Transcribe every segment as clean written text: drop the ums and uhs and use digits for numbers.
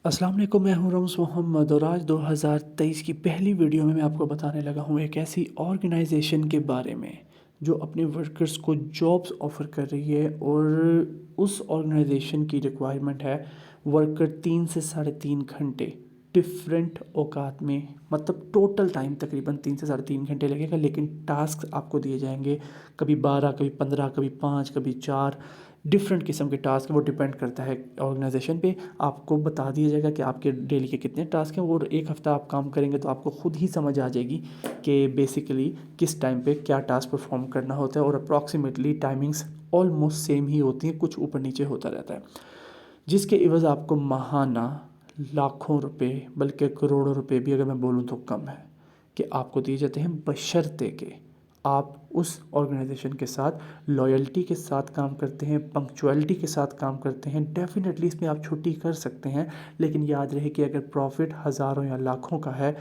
अस्सलाम वालेकुम, मैं हूं रम्ज़ मोहम्मद और आज 2023 की पहली वीडियो में मैं आपको बताने लगा हूं एक ऐसी ऑर्गेनाइजेशन के बारे में जो अपने वर्कर्स को जॉब्स ऑफ़र कर रही है। और उस ऑर्गेनाइजेशन की रिक्वायरमेंट है वर्कर 3 से 3.5 घंटे डिफरेंट औकात में, मतलब टोटल टाइम तकरीबन 3 से 3.5 घंटे लगेगा, लेकिन टास्क आपको दिए जाएंगे कभी 12, कभी 15, कभी 5, कभी 4। डिफरेंट किस्म के टास्क हैं, वो डिपेंड करता है ऑर्गेनाइजेशन पे। आपको बता दिया जाएगा कि आपके डेली के कितने टास्क हैं, और एक हफ़्ता आप काम करेंगे तो आपको खुद ही समझ आ जाएगी कि बेसिकली किस टाइम पे क्या टास्क परफॉर्म करना होता है। और अप्रॉक्सीमेटली टाइमिंग्स ऑलमोस्ट सेम ही होती हैं, कुछ ऊपर नीचे होता रहता है, जिसके एवज़ आपको माहाना लाखों रुपए बल्कि करोड़ों रुपए भी अगर मैं बोलूँ तो कम है कि आपको दिए जाते हैं, बशर्ते के आप उस ऑर्गेनाइजेशन के साथ लॉयल्टी के साथ काम करते हैं, पंक्चुअलिटी के साथ काम करते हैं। डेफिनेटली इसमें आप छुट्टी कर सकते हैं, लेकिन याद रहे कि अगर प्रॉफिट हज़ारों या लाखों का है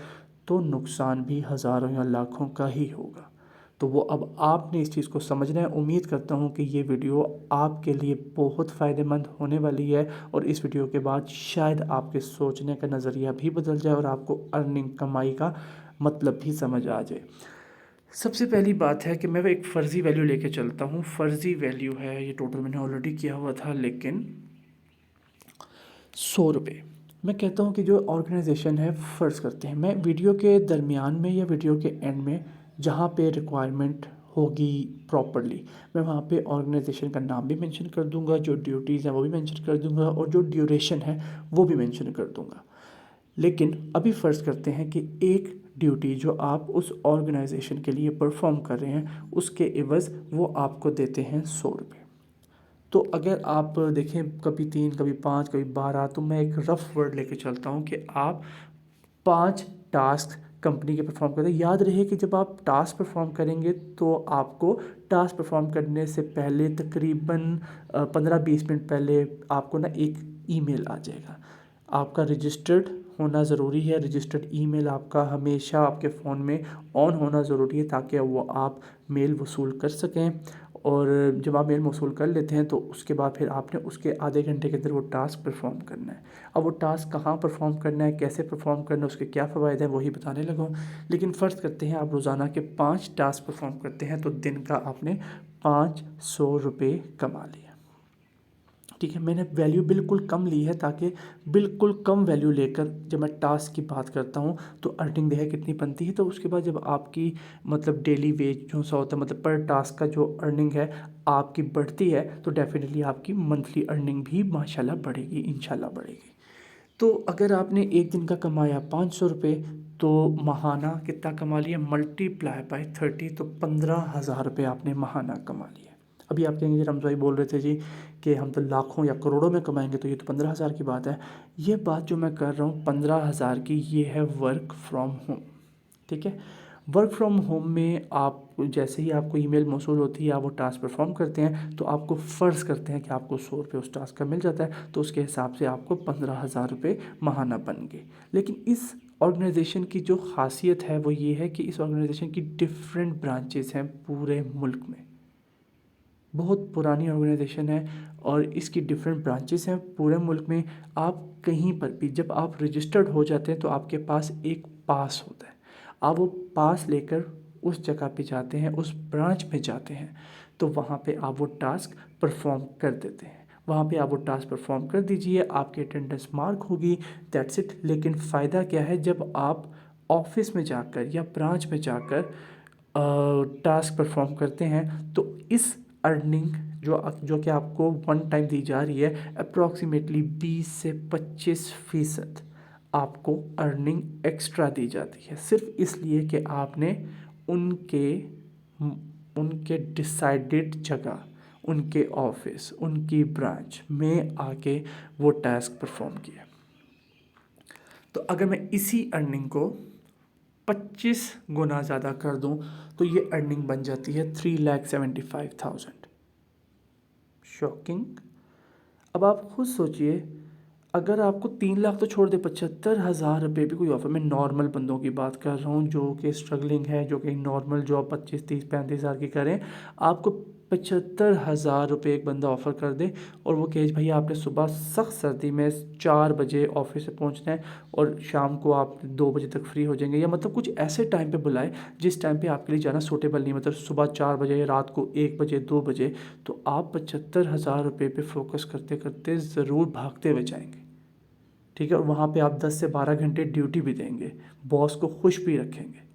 तो नुकसान भी हज़ारों या लाखों का ही होगा। तो वो अब आपने इस चीज़ को समझना है। उम्मीद करता हूँ कि ये वीडियो आपके लिए बहुत फ़ायदेमंद होने वाली है, और इस वीडियो के बाद शायद आपके सोचने का नज़रिया भी बदल जाए और आपको अर्निंग कमाई का मतलब भी समझ आ जाए। सबसे पहली बात है कि मैं एक फ़र्ज़ी वैल्यू लेके चलता हूँ। फ़र्ज़ी वैल्यू है, ये टोटल मैंने ऑलरेडी किया हुआ था, लेकिन 100 रुपये। मैं कहता हूँ कि जो ऑर्गेनाइजेशन है, फ़र्ज़ करते हैं मैं वीडियो के दरमियान में या वीडियो के एंड में जहाँ पे रिक्वायरमेंट होगी प्रॉपरली, मैं वहाँ पे ऑर्गेनाइजेशन का नाम भी मेंशन कर दूँगा, जो ड्यूटीज़ हैं वो भी मेंशन कर दूँगा, और जो ड्यूरेशन है वो भी मेंशन कर दूँगा। लेकिन अभी फ़र्ज़ करते हैं कि एक ड्यूटी जो आप उस ऑर्गेनाइजेशन के लिए परफॉर्म कर रहे हैं, उसके एवज़ वो आपको देते हैं 100 रुपये। तो अगर आप देखें कभी 3, कभी 5, कभी 12, तो मैं एक रफ़ वर्ड लेके चलता हूँ कि आप 5 टास्क कंपनी के परफॉर्म करते हैं। याद रहे कि जब आप टास्क परफॉर्म करेंगे तो आपको टास्क परफॉर्म करने से पहले तकरीबन 15-20 मिनट पहले आपको ना एक ईमेल आ जाएगा। आपका रजिस्टर्ड होना ज़रूरी है। रजिस्टर्ड ईमेल आपका हमेशा आपके फ़ोन में ऑन होना ज़रूरी है, ताकि वो आप मेल वसूल कर सकें। और जब आप मेल वसूल कर लेते हैं तो उसके बाद फिर आपने उसके आधे घंटे के अंदर वो टास्क परफॉर्म करना है। अब वो टास्क कहाँ परफॉर्म करना है, कैसे परफॉर्म करना है, उसके क्या फ़वाइद हैं, वही बताने लगा हूँ। लेकिन फ़र्ज़ करते हैं आप रोज़ाना के 5 टास्क परफॉर्म करते हैं, तो दिन का आपने 500 रुपये कमा लिया। ठीक है, मैंने वैल्यू बिल्कुल कम ली है, ताकि बिल्कुल कम वैल्यू लेकर जब मैं टास्क की बात करता हूँ तो अर्निंग देखिए कितनी बनती है। तो उसके बाद जब आपकी मतलब डेली वेज जो सा होता है, मतलब पर टास्क का जो अर्निंग है आपकी बढ़ती है, तो डेफिनेटली आपकी मंथली अर्निंग भी माशाल्लाह बढ़ेगी, इंशाल्लाह बढ़ेगी। तो अगर आपने एक दिन का कमाया 500 रुपये, तो माहाना कितना कमा लिया, मल्टीप्लाई बाय 30, तो 15,000 रुपये आपने माहाना कमा लिया। अभी आप कहेंगे रमज़ भाई बोल रहे थे जी कि हम तो लाखों या करोड़ों में कमाएंगे, तो ये तो 15,000 की बात है। ये बात जो मैं कर रहा हूँ 15,000 की, ये है वर्क फ्रॉम होम। ठीक है, वर्क फ्रॉम होम में आप जैसे ही आपको ईमेल मौसूल होती है, आप वो टास्क परफॉर्म करते हैं, तो आपको फ़र्ज़ करते हैं कि आपको 100 रुपये उस टास्क का मिल जाता है, तो उसके हिसाब से आपको 15,000 रुपये माहाना बन गए। लेकिन इस ऑर्गेनाइजेशन की जो खासियत है वो ये है कि इस ऑर्गेनाइजेशन की डिफरेंट ब्रांचेस हैं पूरे मुल्क में। बहुत पुरानी ऑर्गेनाइजेशन है और इसकी डिफरेंट ब्रांचेस हैं पूरे मुल्क में। आप कहीं पर भी जब आप रजिस्टर्ड हो जाते हैं तो आपके पास एक पास होता है। आप वो पास लेकर उस जगह पे जाते हैं, उस ब्रांच में जाते हैं, तो वहाँ पे आप वो टास्क परफॉर्म कर देते हैं। वहाँ पे आप वो टास्क परफॉर्म कर दीजिए, आपकी अटेंडेंस मार्क होगी, दैट्स इट। लेकिन फ़ायदा क्या है, जब आप ऑफिस में जाकर या ब्रांच में जाकर टास्क परफॉर्म करते हैं, तो इस अर्निंग जो कि आपको वन टाइम दी जा रही है, अप्रॉक्सीमेटली 20 से 25% आपको अर्निंग एक्स्ट्रा दी जाती है, सिर्फ इसलिए कि आपने उनके उनके डिसाइडेड जगह, उनके ऑफिस, उनकी ब्रांच में आके वो टास्क परफॉर्म किया। तो अगर मैं इसी अर्निंग को 25 गुना ज़्यादा कर दूं, तो ये अर्निंग बन जाती है 3,75,000। शॉकिंग। अब आप खुद सोचिए, अगर आपको 3 लाख तो छोड़ दे, 75,000 रुपये भी कोई ऑफर, मैं नॉर्मल बंदों की बात कर रहा हूँ जो कि स्ट्रगलिंग है, जो कि नॉर्मल जॉब 25, 30, 35 हज़ार की करें, आपको 75,000 रुपये एक बंदा ऑफ़र कर दे और वो कहे भैया आपने सुबह सख्त सर्दी में 4 बजे ऑफिस से पहुंचना है और शाम को आप 2 बजे तक फ्री हो जाएंगे, या मतलब कुछ ऐसे टाइम पे बुलाए जिस टाइम पे आपके लिए जाना सूटेबल नहीं, मतलब सुबह 4 बजे या रात को 1 बजे 2 बजे, तो आप 75,000 रुपये पे फोकस करते करते ज़रूर भागते हुए जाएंगे। ठीक है, और वहाँ पे आप 10 से 12 घंटे ड्यूटी भी देंगे, बॉस को खुश भी रखेंगे।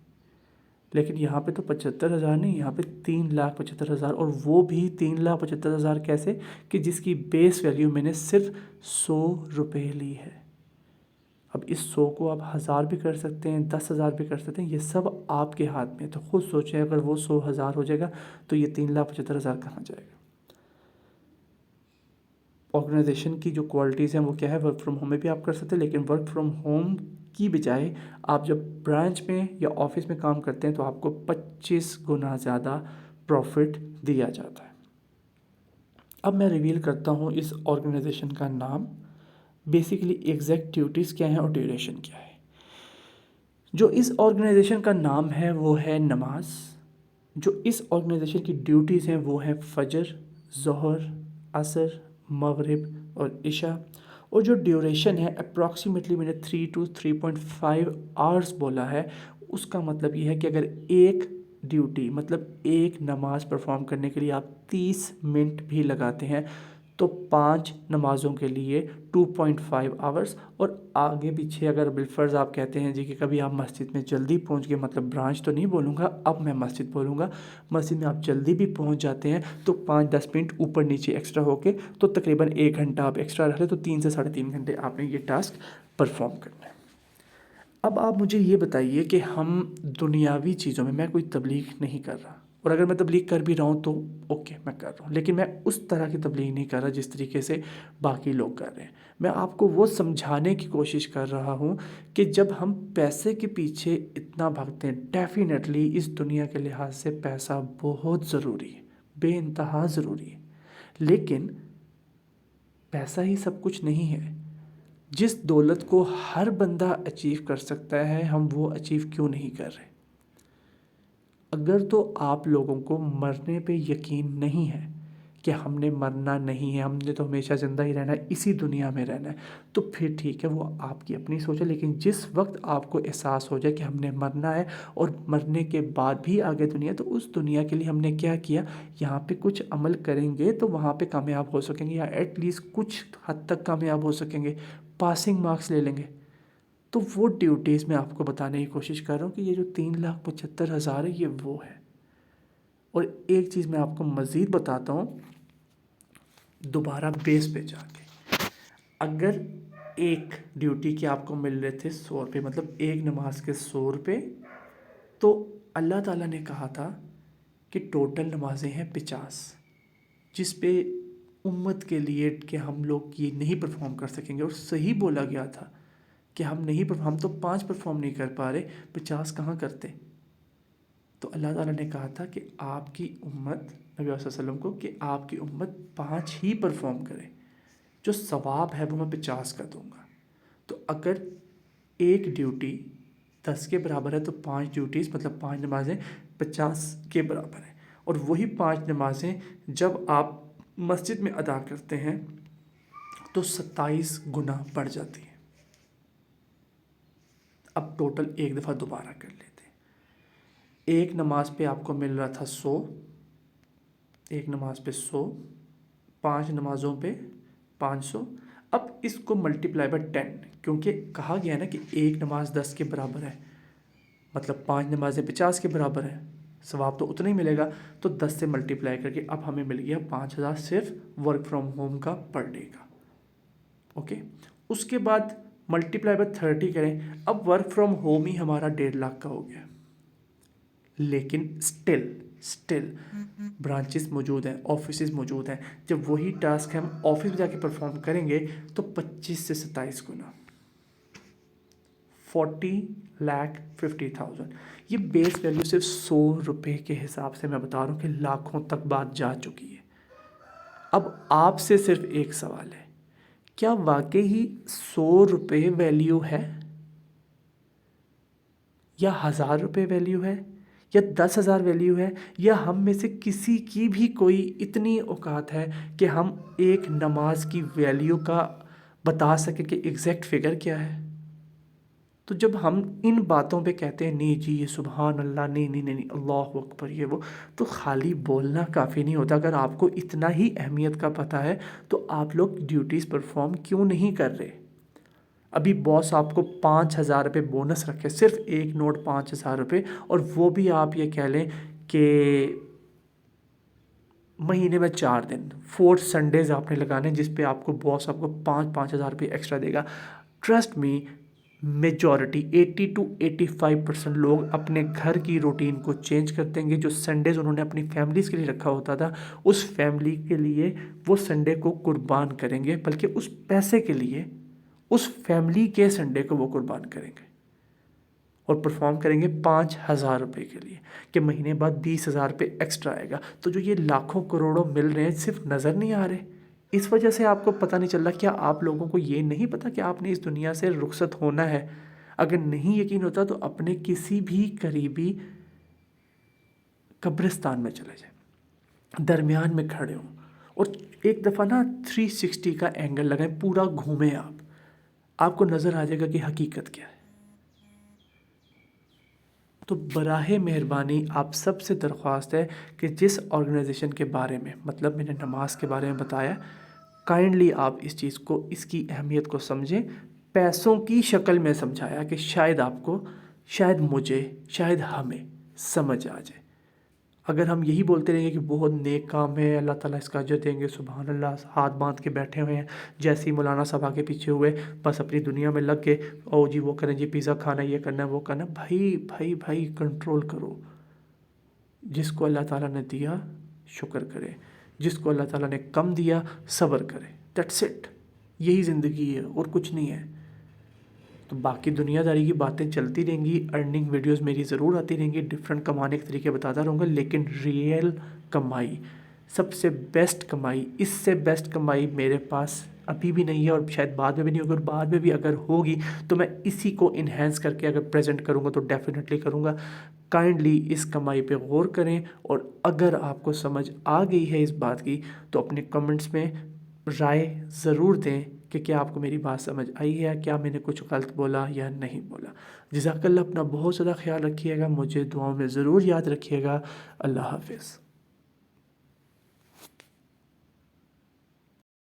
लेकिन यहाँ पे तो 75,000 नहीं, यहाँ पे 3,75,000, और वो भी 3,75,000 कैसे, कि जिसकी बेस वैल्यू मैंने सिर्फ 100 रुपये ली है। अब इस 100 को आप 1000 भी कर सकते हैं, 10,000 भी कर सकते हैं, ये सब आपके हाथ में। तो खुद सोचें, अगर वो 100,000 हो जाएगा तो ये 3,75,000 कहाँ जाएगा। ऑर्गेनाइजेशन की जो क्वालिटीज़ हैं वो क्या है, वर्क फ्रॉम होम में भी आप कर सकते हैं, लेकिन वर्क फ्रॉम होम की बजाय आप जब ब्रांच में या ऑफिस में काम करते हैं तो आपको 25 गुना ज़्यादा प्रॉफिट दिया जाता है। अब मैं रिवील करता हूँ इस ऑर्गेनाइजेशन का नाम, बेसिकली एग्जैक्ट ड्यूटीज़ क्या हैं और ड्यूरेशन क्या है। जो इस ऑर्गेनाइजेशन का नाम है वो है नमाज। जो इस ऑर्गेनाइजेशन की ड्यूटीज़ हैं वो है फजर, ज़ोहर, असर, मगरिब और इशा। और जो ड्यूरेशन है अप्रॉक्सीमेटली मैंने 3 to 3.5 आवर्स बोला है। उसका मतलब ये है कि अगर एक ड्यूटी मतलब एक नमाज परफॉर्म करने के लिए आप 30 मिनट भी लगाते हैं तो 5 नमाज़ों के लिए 2.5 आवर्स। और आगे पीछे अगर बिलफर्ज आप कहते हैं जी कि कभी आप मस्जिद में जल्दी पहुंच गए, मतलब ब्रांच तो नहीं बोलूँगा, अब मैं मस्जिद बोलूँगा, मस्जिद में आप जल्दी भी पहुंच जाते हैं तो 5-10 मिनट ऊपर नीचे एक्स्ट्रा होके तो तकरीबन 1 घंटा आप एक्स्ट्रा रख लें, तो 3 से 3.5 घंटे आपने ये टास्क परफॉर्म करना है। अब आप मुझे ये बताइए कि हम दुनियावी चीज़ों में, मैं कोई तबलीग नहीं कर रहा, और अगर मैं तबलीग कर भी रहा हूँ तो ओके मैं कर रहा हूँ, लेकिन मैं उस तरह की तबलीग नहीं कर रहा जिस तरीके से बाकी लोग कर रहे हैं। मैं आपको वो समझाने की कोशिश कर रहा हूँ कि जब हम पैसे के पीछे इतना भागते हैं, डेफिनेटली इस दुनिया के लिहाज से पैसा बहुत ज़रूरी है, बेइंतहा ज़रूरी है, लेकिन पैसा ही सब कुछ नहीं है। जिस दौलत को हर बंदा अचीव कर सकता है हम वो अचीव क्यों नहीं कर रहे। अगर तो आप लोगों को मरने पे यकीन नहीं है कि हमने मरना नहीं है, हमने तो हमेशा ज़िंदा ही रहना है, इसी दुनिया में रहना है, तो फिर ठीक है, वो आपकी अपनी सोच है। लेकिन जिस वक्त आपको एहसास हो जाए कि हमने मरना है और मरने के बाद भी आगे दुनिया, तो उस दुनिया के लिए हमने क्या किया, यहाँ पे कुछ अमल करेंगे तो वहाँ पे कामयाब हो सकेंगे, या एटलीस्ट कुछ हद तक कामयाब हो सकेंगे, पासिंग मार्क्स ले लेंगे। तो वो ड्यूटीज़ मैं आपको बताने की कोशिश कर रहा हूँ कि ये जो 3,75,000 है ये वो है। और एक चीज़ मैं आपको मज़ीद बताता हूँ दोबारा बेस पे जाके, अगर एक ड्यूटी के आपको मिल रहे थे 100 रुपये, मतलब एक नमाज के 100 रुपये, तो अल्लाह ताला ने कहा था कि टोटल नमाजें हैं 50, जिस पे उम्मत के लिए कि हम लोग ये नहीं परफॉर्म कर सकेंगे, और सही बोला गया था कि हम नहीं परफॉर्म तो 5 परफॉर्म नहीं कर पा रहे, 50 कहाँ करते। तो अल्लाह ताला ने कहा था कि आपकी उम्मत, नबी वसल्लम को, कि आपकी उम्मत 5 ही परफॉर्म करे, जो सवाब है वो मैं 50 का दूंगा। तो अगर एक ड्यूटी 10 के बराबर है तो 5 ड्यूटीज़ मतलब 5 नमाजें 50 के बराबर है, और वही 5 नमाजें जब आप मस्जिद में अदा करते हैं तो 27 गुना बढ़ जाती है। अब टोटल एक दफ़ा दोबारा कर लेते हैं। एक नमाज पे आपको मिल रहा था 100, एक नमाज पे 100, 5 नमाज़ों पे 500। अब इसको मल्टीप्लाई बाय 10, क्योंकि कहा गया ना कि एक नमाज 10 के बराबर है, मतलब 5 नमाजें 50 के बराबर है, सवाब तो उतना ही मिलेगा। तो 10 से मल्टीप्लाई करके अब हमें मिल गया 5,000 सिर्फ वर्क फ्रॉम होम का पर डे का। ओके, उसके बाद मल्टीप्लाई बाय 30 करें, अब वर्क फ्रॉम होम ही हमारा 1.5 लाख का हो गया। लेकिन स्टिल ब्रांचेस मौजूद हैं, ऑफिसेज मौजूद हैं, जब वही टास्क हम ऑफिस में जाके परफॉर्म करेंगे तो 25 से 27 गुना, 40,50,000। ये बेस वैल्यू सिर्फ 100 रुपये के हिसाब से मैं बता रहा हूँ कि लाखों तक बात जा चुकी है। अब आपसे सिर्फ एक सवाल है, क्या वाकई ही 100 रुपये वैल्यू है, या 1,000 रुपये वैल्यू है, یا 10,000 ویلیو ہے، یا ہم میں سے کسی کی بھی کوئی اتنی اوقات ہے کہ ہم ایک نماز کی ویلیو کا بتا سکیں کہ ایگزیکٹ فگر کیا ہے؟ تو جب ہم ان باتوں پہ کہتے ہیں نہیں جی یہ سبحان اللہ، نہیں نہیں نہیں نہیں، اللہ اکبر، یہ وہ، تو خالی بولنا کافی نہیں ہوتا۔ اگر آپ کو اتنا ہی اہمیت کا پتہ ہے تو آپ لوگ ڈیوٹیز پرفارم کیوں نہیں کر رہے؟ ابھی باس آپ کو 5,000 روپے بونس رکھے، صرف ایک نوٹ 5,000 روپے، اور وہ بھی آپ یہ کہہ لیں کہ مہینے میں 4 دن 4 سنڈیز آپ نے لگانے جس پہ آپ کو باس آپ کو 5,000 روپے ایکسٹرا دے گا۔ ٹرسٹ می، میجورٹی 80 to 85% لوگ اپنے گھر کی روٹین کو چینج کر دیں گے۔ جو سنڈیز انہوں نے اپنی فیملیز کے لیے رکھا ہوتا تھا، اس فیملی کے لیے وہ سنڈے کو قربان کریں گے، بلکہ اس پیسے کے لیے اس فیملی کے سنڈے کو وہ قربان کریں گے، اور پرفارم کریں گے 5,000 روپے کے لیے کہ مہینے بعد 20,000 روپے ایکسٹرا آئے گا۔ تو جو یہ لاکھوں کروڑوں مل رہے ہیں صرف نظر نہیں آ رہے، اس وجہ سے آپ کو پتہ نہیں چل رہا۔ کیا آپ لوگوں کو یہ نہیں پتہ کہ آپ نے اس دنیا سے رخصت ہونا ہے؟ اگر نہیں یقین ہوتا تو اپنے کسی بھی قریبی قبرستان میں چلے جائیں، درمیان میں کھڑے ہوں، اور ایک دفعہ نا 360 کا اینگل لگائیں، پورا گھومیں، آپ کو نظر آ جائے گا کہ حقیقت کیا ہے۔ تو براہ مہربانی آپ سب سے درخواست ہے کہ جس آرگنائزیشن کے بارے میں، مطلب میں نے نماز کے بارے میں بتایا، کائنڈلی آپ اس چیز کو، اس کی اہمیت کو سمجھیں۔ پیسوں کی شکل میں سمجھایا کہ شاید آپ کو، شاید مجھے، شاید ہمیں سمجھ آ جائے۔ اگر ہم یہی بولتے رہیں گے کہ بہت نیک کام ہے، اللہ تعالیٰ اس کا اجر دیں گے، سبحان اللہ، ہاتھ باندھ کے بیٹھے ہوئے ہیں، جیسے ہی مولانا صاحب آگے پیچھے ہوئے بس اپنی دنیا میں لگ کے، او جی وہ کریں، جی پیزا کھانا، یہ کرنا ہے، وہ کرنا ہے۔ بھائی بھائی بھائی کنٹرول کرو۔ جس کو اللہ تعالیٰ نے دیا شکر کرے، جس کو اللہ تعالیٰ نے کم دیا صبر کرے، دیٹس اٹ۔ یہی زندگی ہے اور کچھ نہیں ہے۔ تو باقی دنیا داری کی باتیں چلتی رہیں گی، ارننگ ویڈیوز میری ضرور آتی رہیں گی، ڈفرینٹ کمانے کے طریقے بتاتا رہوں گا، لیکن ریئل کمائی، سب سے بیسٹ کمائی، اس سے بیسٹ کمائی میرے پاس ابھی بھی نہیں ہے، اور شاید بعد میں بھی نہیں ہوگی، اور بعد میں بھی اگر ہوگی تو میں اسی کو انہینس کر کے اگر پریزنٹ کروں گا تو ڈیفینیٹلی کروں گا۔ کائنڈلی اس کمائی پہ غور کریں، اور اگر آپ کو سمجھ آ گئی ہے اس بات کی تو اپنے کمنٹس میں رائے ضرور دیں کہ کیا آپ کو میری بات سمجھ آئی ہے، کیا میں نے کچھ غلط بولا یا نہیں بولا۔ جزاک اللہ، اپنا بہت زیادہ خیال رکھیے گا، مجھے دعاؤں میں ضرور یاد رکھیے گا۔ اللہ حافظ۔